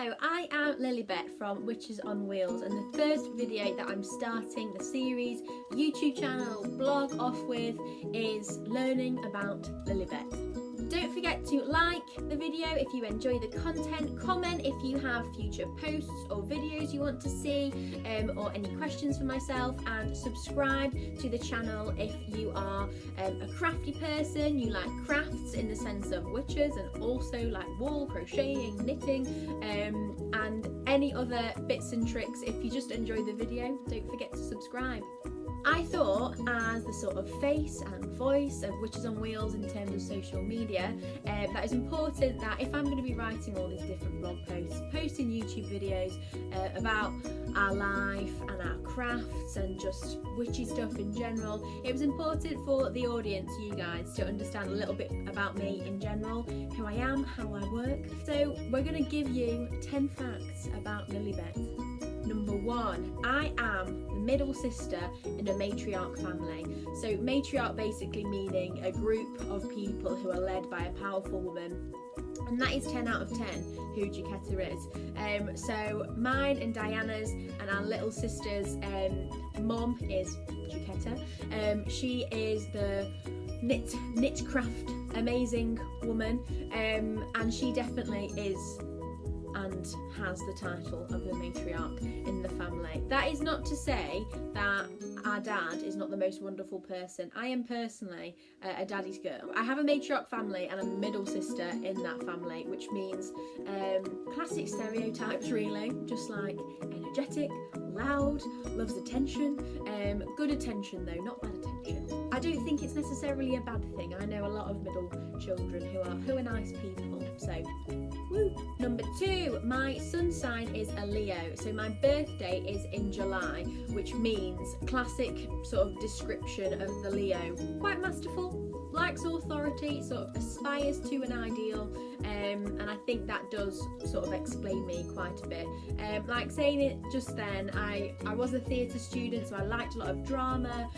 Hello, I am Lilibet from Witches on Wheels, and the first video that I'm starting the series, YouTube channel, blog off with is learning about Lilibet. Don't forget to like the video if you enjoy the content, comment if you have future posts or videos you want to see, or any questions for myself, and subscribe to the channel if you are a crafty person, you like crafts in the sense of witches and also like wool, crocheting, knitting, and any other bits and tricks. If you just enjoy the video, don't forget to subscribe. I thought, as the sort of face and voice of Witches on Wheels in terms of social media, that it's important that if I'm going to be writing all these different blog posts, posting YouTube videos about our life and our crafts and just witchy stuff in general, it was important for the audience, you guys, to understand a little bit about me in general, who I am, how I work. So we're going to give you 10 facts about Lilibet. Number 1, I am the middle sister in a matriarch family. So matriarch basically meaning a group of people who are led by a powerful woman. And that is 10 out of 10 who Giulietta is. So mine and Diana's and our little sister's mum is Giulietta. She is the knit craft amazing woman, and she definitely is and has the title of the matriarch in the family. That is not to say that our dad is not the most wonderful person. I am personally a daddy's girl. I have a matriarch family and a middle sister in that family, which means classic stereotypes really, just like energetic, loud, loves attention, good attention though, not bad attention. I don't think it's necessarily a bad thing. I know a lot of middle children who are nice people, so woo. Number 2, my sun sign is a Leo, so my birthday is in July, which means classic sort of description of the Leo. Quite masterful, likes authority, sort of aspires to an ideal, and I think that does sort of explain me quite a bit. Like saying it just then, I was a theatre student, so I liked a lot of drama.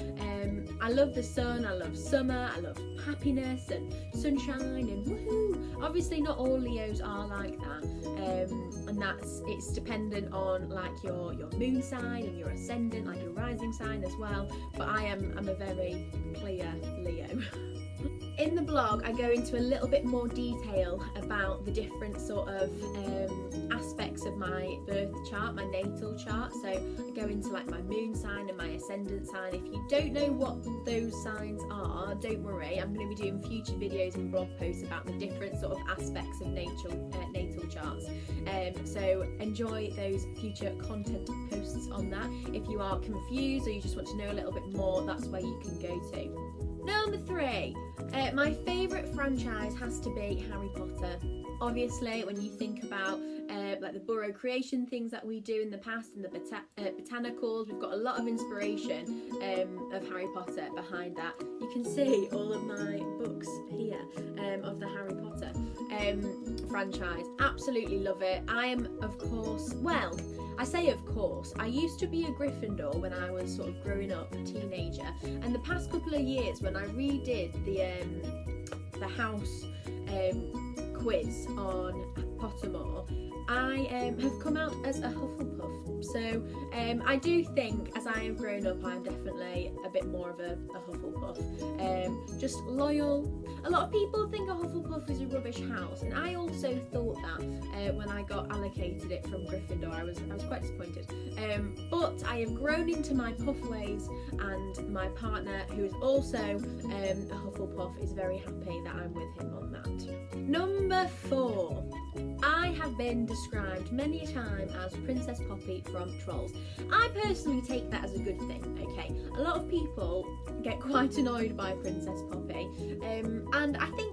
I love the sun, I love summer, I love happiness and sunshine and woohoo. Obviously not all Leos are like that, and it's dependent on like your moon sign and your ascendant, like your rising sign as well, but I'm a very clear Leo. In the blog I go into a little bit more detail about the different sort of aspects of my birth chart, my natal chart. So I go into like my moon sign and my ascendant sign. If you don't know what those signs are, don't worry, I'm going to be doing future videos and blog posts about the different sort of aspects of natal charts. So enjoy those future content posts on that. If you are confused or you just want to know a little bit more, that's where you can go to. Number 3, my favourite franchise has to be Harry Potter. Obviously, when you think about like the burrow creation things that we do in the past and the botanicals, we've got a lot of inspiration of Harry Potter behind that. You can see all of my books here of the Harry Potter franchise. Absolutely love it. I am, of course, well, I say of course, I used to be a Gryffindor when I was sort of growing up, a teenager, and the past couple of years when I redid the house quiz on Pottermore, I have come out as a Hufflepuff. So I do think as I have grown up, I'm definitely a bit more of a Hufflepuff. Just loyal. A lot of people think a Hufflepuff is a rubbish house, and I also thought that when I got allocated it from Gryffindor. I was quite disappointed. But I have grown into my puff ways, and my partner, who is also a Hufflepuff, is very happy that I'm with him on that. Number 4. I have been described many a time as Princess Poppy from Trolls. I personally take that as a good thing, okay? A lot of people get quite annoyed by Princess Poppy, and I think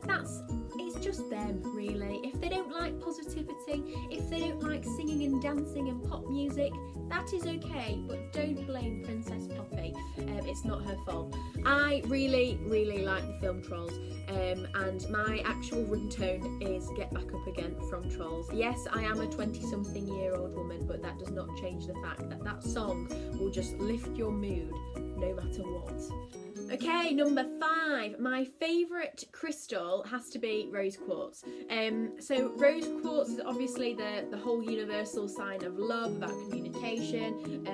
it's just them really. If they don't like positivity, if they don't like singing and dancing and pop music, that is okay, but don't blame Princess Poppy. It's not her fault. I really, really like the film Trolls, and my actual ringtone is Get Back Up Again from Trolls. Yes, I am a 20-something-year-old woman, but that does not change the fact that that song will just lift your mood no matter what. Okay, number 5. My favourite crystal has to be rose quartz. So rose quartz is obviously the whole universal sign of love, about communication,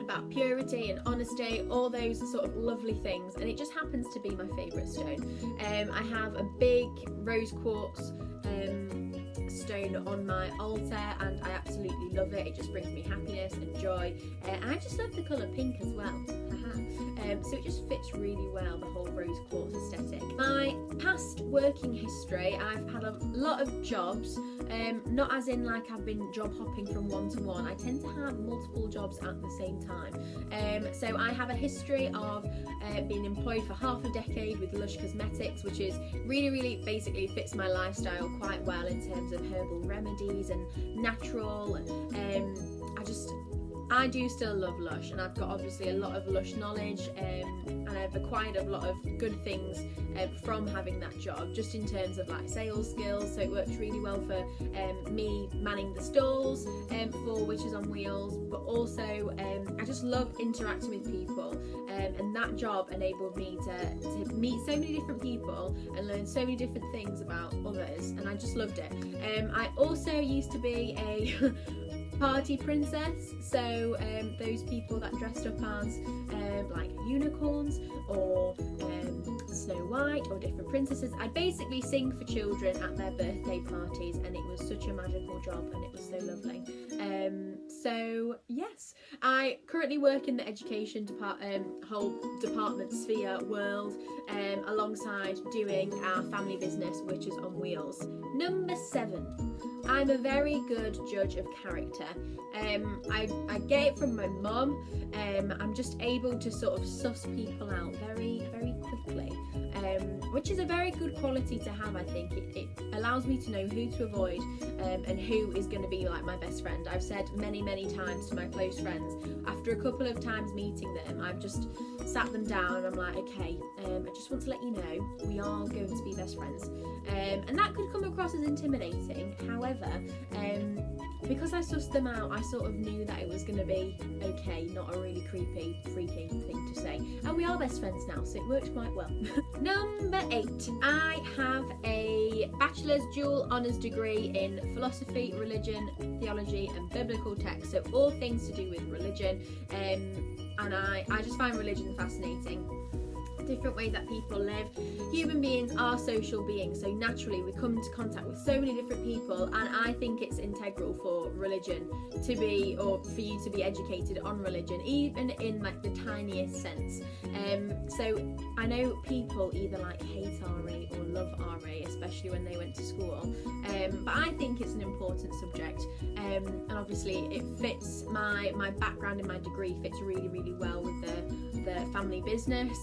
about purity and honesty, all those sort of lovely things, and it just happens to be my favourite stone. I have a big rose quartz stone on my altar, and I absolutely love it. It just brings me happiness and joy, and I just love the colour pink as well. So it just fits really well, the whole rose quartz aesthetic. My past working history, I've had a lot of jobs, not as in like I've been job hopping from one to one. I tend to have multiple jobs at the same time. So I have a history of being employed for half a decade with Lush Cosmetics, which is really basically fits my lifestyle quite well in terms of herbal remedies and natural. I do still love Lush, and I've got obviously a lot of Lush knowledge, and I've acquired a lot of good things from having that job, just in terms of like sales skills. So it works really well for me manning the stalls for Witches on Wheels, but also I just love interacting with people, and that job enabled me to meet so many different people and learn so many different things about others, and I just loved it. I also used to be a party princess, so those people that dressed up as like unicorns or Snow White or different princesses. I'd basically sing for children at their birthday parties, and it was such a magical job, and it was so lovely. So yes, I currently work in the education whole department sphere world, alongside doing our family business, Witches on Wheels. Number 7. I'm a very good judge of character. I get it from my mum. I'm just able to sort of suss people out very quickly, which is a very good quality to have. I think it allows me to know who to avoid, and who is going to be like my best friend. I've said many times to my close friends, after a couple of times meeting them, I've just sat them down and I'm like, okay, I just want to let you know we are going to be best friends, and that could come across as intimidating. However, because I sussed them out, I sort of knew that it was going to be okay, not a really creepy, freaky thing to say. And we are best friends now, so it worked quite well. Number 8. I have a bachelor's dual honours degree in philosophy, religion, theology and biblical text, so all things to do with religion, and I just find religion fascinating. Different ways that people live. Human beings are social beings, so naturally we come into contact with so many different people, and I think it's integral for religion to be, or for you to be educated on religion, even in like the tiniest sense. So I know people either like hate RE or love RE, especially when they went to school, but I think it's an important subject, and obviously it fits my background and my degree fits really well with the family business,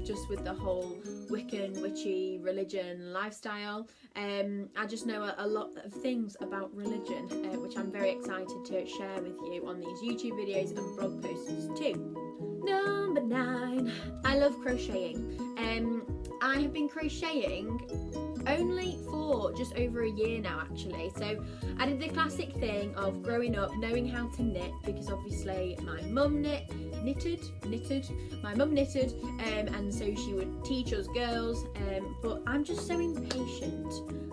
just with the whole Wiccan, witchy religion lifestyle. I just know a lot of things about religion, which I'm very excited to share with you on these YouTube videos and blog posts too. Number 9. I love crocheting. I have been crocheting only for just over a year now, actually. So I did the classic thing of growing up knowing how to knit, because obviously my mum knitted, and so she would teach us girls, but I'm just so impatient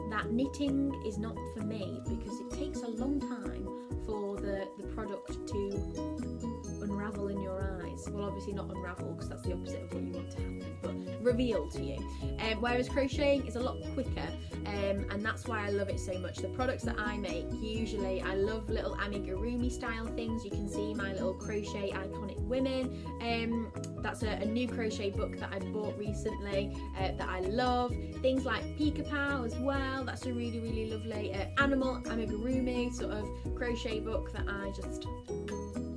that knitting is not for me, because it takes a long time for the product to unravel in your eyes. Well, obviously not unravel, because that's the opposite of what you want to happen, but reveal to you. Whereas crocheting is a lot quicker, and that's why I love it so much. The products that I make, usually I love little amigurumi style things. You can see my little crochet iconic women. That's a new crochet book that I bought recently that I love. Things like Peek-a-Pow as well. That's a really lovely animal amigurumi sort of crochet book that I just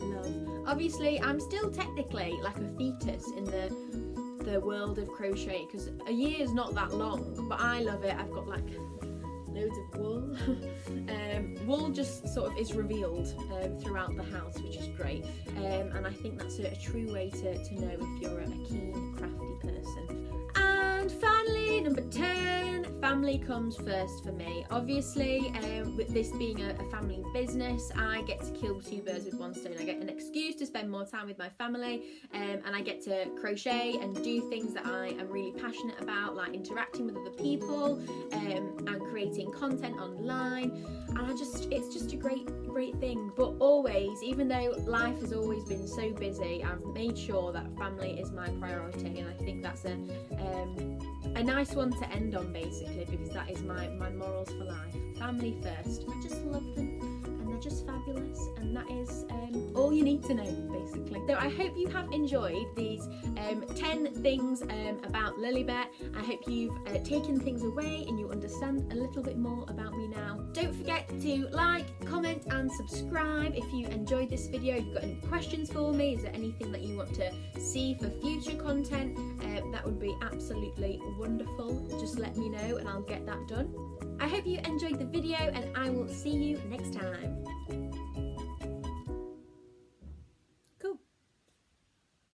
love. Obviously, I'm still technically like a fetus in the world of crochet, because a year is not that long, but I love it. I've got like loads of wool. Wool just sort of is revealed throughout the house, which is great, and I think that's a true way to know if you're a keen, crafty person. And finally, number 10, family comes first for me. Obviously, with this being a family business, I get to kill two birds with one stone. I get an excuse to spend more time with my family, and I get to crochet and do things that I am really passionate about, like interacting with other people, and creating content online. And it's just a great thing. But always, even though life has always been so busy, I've made sure that family is my priority, and I think that's a nice one to end on, basically, because that is my morals for life. Family first. I just love them, and they're just fabulous, and that is all you need to know, basically. So I hope you have enjoyed these 10 things about Lilibet. I hope you've taken things away and you understand a little bit more about me now. Don't forget to like, comment and subscribe if you enjoyed this video. If you've got any questions for me, is there anything that you want to see for future content, that would be absolutely wonderful. Just let me know and I'll get that done. I hope you enjoyed the video, and I will see you next time.